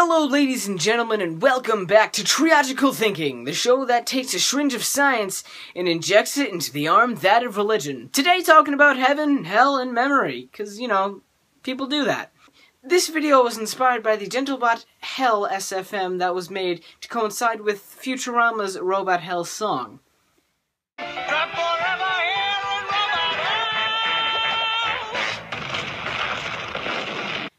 Hello ladies and gentlemen, and welcome back to Trilogical Thinking, the show that takes a syringe of science and injects it into the arm that of religion. Today talking about heaven, hell, and memory, because, you know, people do that. This video was inspired by the GentleBot Hell SFM that was made to coincide with Futurama's Robot Hell song.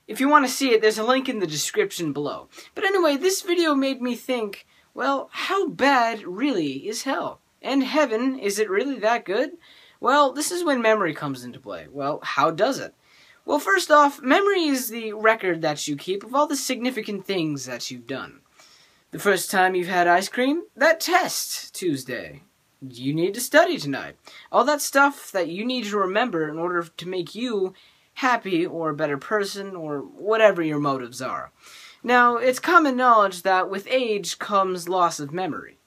If you want to see it, there's a link in the description below. But anyway, this video made me think, well, how bad really is hell? And heaven, is it really that good? Well, this is when memory comes into play. Well, how does it? Well, first off, memory is the record that you keep of all the significant things that you've done. The first time you've had ice cream? That test Tuesday. You need to study tonight. All that stuff that you need to remember in order to make you happy or a better person or whatever your motives are. Now, it's common knowledge that with age comes loss of memory.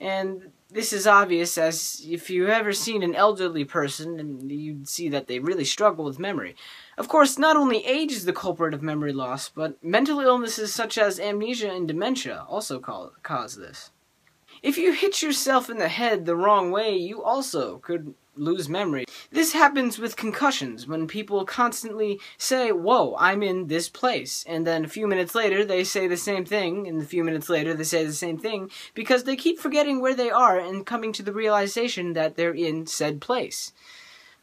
And this is obvious, as if you've ever seen an elderly person, and you'd see that they really struggle with memory. Of course, not only age is the culprit of memory loss, but mental illnesses such as amnesia and dementia also cause this. If you hit yourself in the head the wrong way, you also could lose memory. This happens with concussions, when people constantly say, whoa, I'm in this place, and then a few minutes later they say the same thing, and a few minutes later they say the same thing, because they keep forgetting where they are and coming to the realization that they're in said place.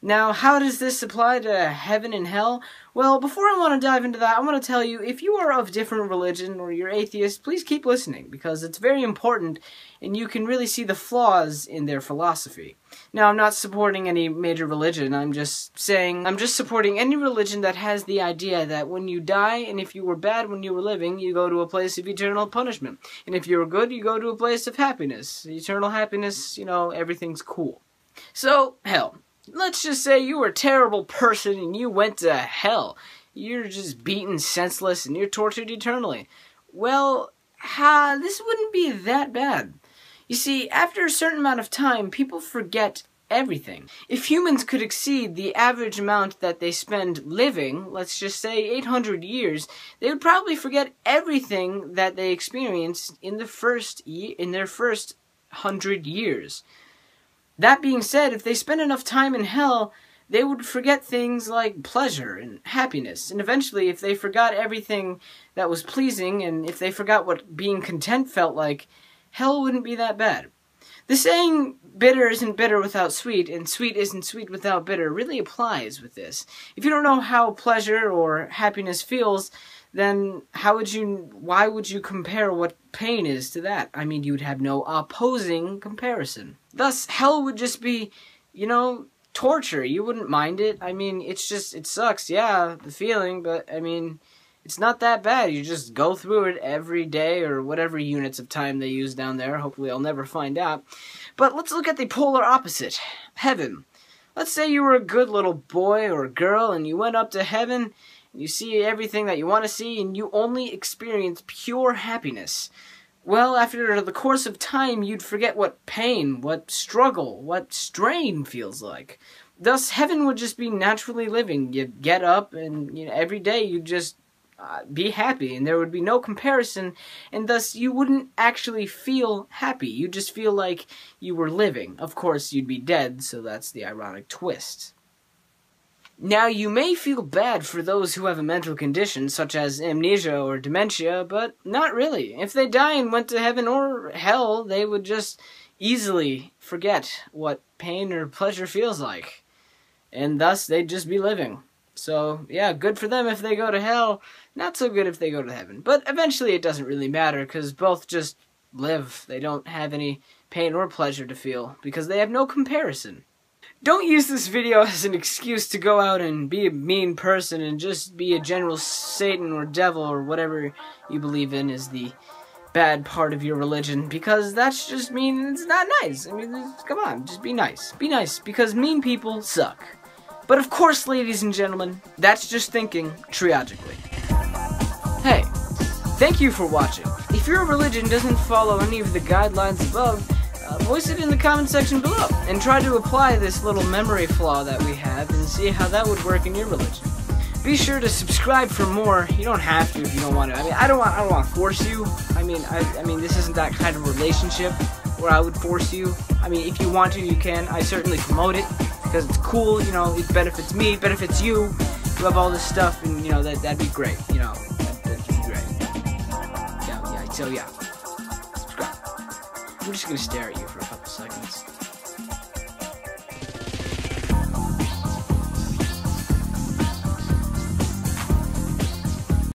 Now, how does this apply to heaven and hell? Well, before I want to dive into that, I want to tell you, if you are of different religion or you're atheist, please keep listening, because it's very important, and you can really see the flaws in their philosophy. Now, I'm not supporting any major religion, I'm just supporting any religion that has the idea that when you die, and if you were bad when you were living, you go to a place of eternal punishment. And if you were good, you go to a place of happiness. Eternal happiness, you know, everything's cool. So, hell. Let's just say you were a terrible person and you went to hell. You're just beaten senseless and you're tortured eternally. Well, this wouldn't be that bad. You see, after a certain amount of time, people forget everything. If humans could exceed the average amount that they spend living, let's just say 800 years, they would probably forget everything that they experienced in their first 100 years. That being said, if they spent enough time in hell, they would forget things like pleasure and happiness. And eventually, if they forgot everything that was pleasing, and if they forgot what being content felt like, hell wouldn't be that bad. The saying, bitter isn't bitter without sweet, and sweet isn't sweet without bitter, really applies with this. If you don't know how pleasure or happiness feels, then why would you compare what pain is to that? I mean, you would have no opposing comparison. Thus, hell would just be, you know, torture. You wouldn't mind it. I mean, it sucks, yeah, the feeling, but, I mean, it's not that bad. You just go through it every day, or whatever units of time they use down there. Hopefully I'll never find out. But let's look at the polar opposite. Heaven. Let's say you were a good little boy or girl, and you went up to heaven, you see everything that you want to see, and you only experience pure happiness. Well, after the course of time, you'd forget what pain, what struggle, what strain feels like. Thus, heaven would just be naturally living. You'd get up, and every day you'd just be happy, and there would be no comparison, and thus you wouldn't actually feel happy. You'd just feel like you were living. Of course, you'd be dead, so that's the ironic twist. Now, you may feel bad for those who have a mental condition, such as amnesia or dementia, but not really. If they die and went to heaven or hell, they would just easily forget what pain or pleasure feels like. And thus, they'd just be living. So, yeah, good for them if they go to hell, not so good if they go to heaven. But eventually it doesn't really matter, because both just live. They don't have any pain or pleasure to feel, because they have no comparison. Don't use this video as an excuse to go out and be a mean person and just be a general Satan or devil or whatever you believe in is the bad part of your religion, because that's just mean. It's not nice. I mean, come on, just be nice. Be nice, because mean people suck. But of course, ladies and gentlemen, that's just thinking triologically. Hey, thank you for watching. If your religion doesn't follow any of the guidelines above, voice it in the comment section below, and try to apply this little memory flaw that we have and see how that would work in your religion. Be sure to subscribe for more. You don't have to if you don't want to. I mean, I don't want to force you. I mean, this isn't that kind of relationship where I would force you. I mean, if you want to, you can. I certainly promote it because it's cool. You know, it benefits me, it benefits you. You have all this stuff, and you know that'd be great. You know, that'd be great. Yeah. So yeah, subscribe. I'm just gonna stare at you for a couple seconds.